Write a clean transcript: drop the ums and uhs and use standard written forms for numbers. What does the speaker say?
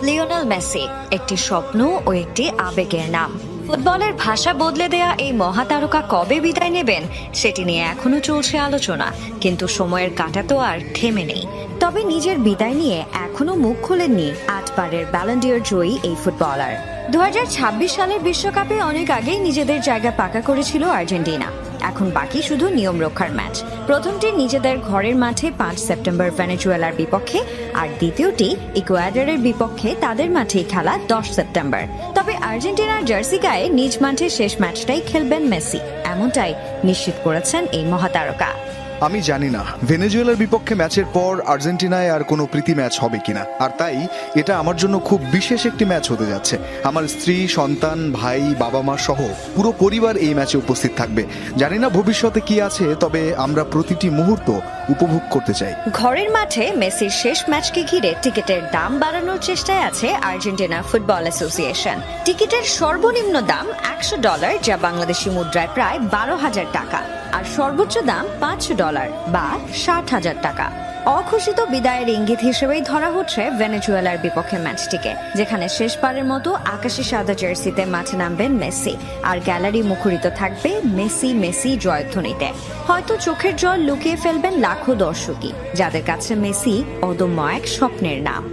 Lionel Messi একটি স্বপ্ন ও একটি আবেগের নাম। ফুটবলের ভাষা বদলে দেয়া এই মহাতারকা কবে বিদায় নেবেন সেটি নিয়ে এখনো চলছে আলোচনা, কিন্তু সময়ের কাঁটা তো আর থেমে নেই। তবে নিজের বিদায় নিয়ে এখনো মুখ খোলেননি 8বারের ব্যালন ডি'র জয়ী এই ফুটবলার। 2026 সালের বিশ্বকাপে অনেক আগেই নিজেদের জায়গা পাকা করেছিল আর্জেন্টিনা। এখন বাকি শুধু নিয়ম রক্ষার ম্যাচ। প্রথমটি নিজেদের ঘরের মাঠে 5 সেপ্টেম্বর ভেনেজুয়েলার বিপক্ষে, আর দ্বিতীয়টি ইকুয়েডরের বিপক্ষে তাদের মাঠেই খেলা 10 সেপ্টেম্বর। তবে আর্জেন্টিনার জার্সি গায়ে নিজ মাঠে শেষ ম্যাচটাই খেলবেন মেসি, এমনটাই নিশ্চিত করেছেন এই মহাতারকা। আমি জানি না ভেনেজুয়েলার বিপক্ষে ম্যাচের পর আর্জেন্টিনায় আর কোনো প্রীতি ম্যাচ হবে কিনা, আর তাই এটা আমার জন্য খুব বিশেষ একটি ম্যাচ হতে যাচ্ছে। আমার স্ত্রী, সন্তান, ভাই, বাবা মা সহ পুরো পরিবার এই ম্যাচে উপস্থিত থাকবে। জানি না ভবিষ্যতে কি আছে, তবে আমরা প্রতিটি মুহূর্ত উপভোগ করতে চাই। ঘরের মাঠে মেসির শেষ ম্যাচকে ঘিরে টিকিটের দাম বাড়ানোর চেষ্টায় আছে আর্জেন্টিনা ফুটবল অ্যাসোসিয়েশন। টিকিটের সর্বনিম্ন দাম $100, যা বাংলাদেশি মুদ্রায় প্রায় 12,000 টাকা, আর সর্বোচ্চ দাম $500 বা 60,000 টাকা। অঘোষিত বিদায়ের ইঙ্গিত হিসেবেই ধরা হচ্ছে ভেনেজুয়েলার বিপক্ষে ম্যাচটিকে, যেখানে শেষবারের মতো আকাশি সাদা জার্সিতে মাঠে নামবেন মেসি, আর গ্যালারি মুখরিত থাকবে মেসি মেসি জয়ধ্বনিতে। হয়তো চোখের জল লুকিয়ে ফেলবেন লাখো দর্শকই, যাদের কাছে মেসি অদম্য এক স্বপ্নের নাম।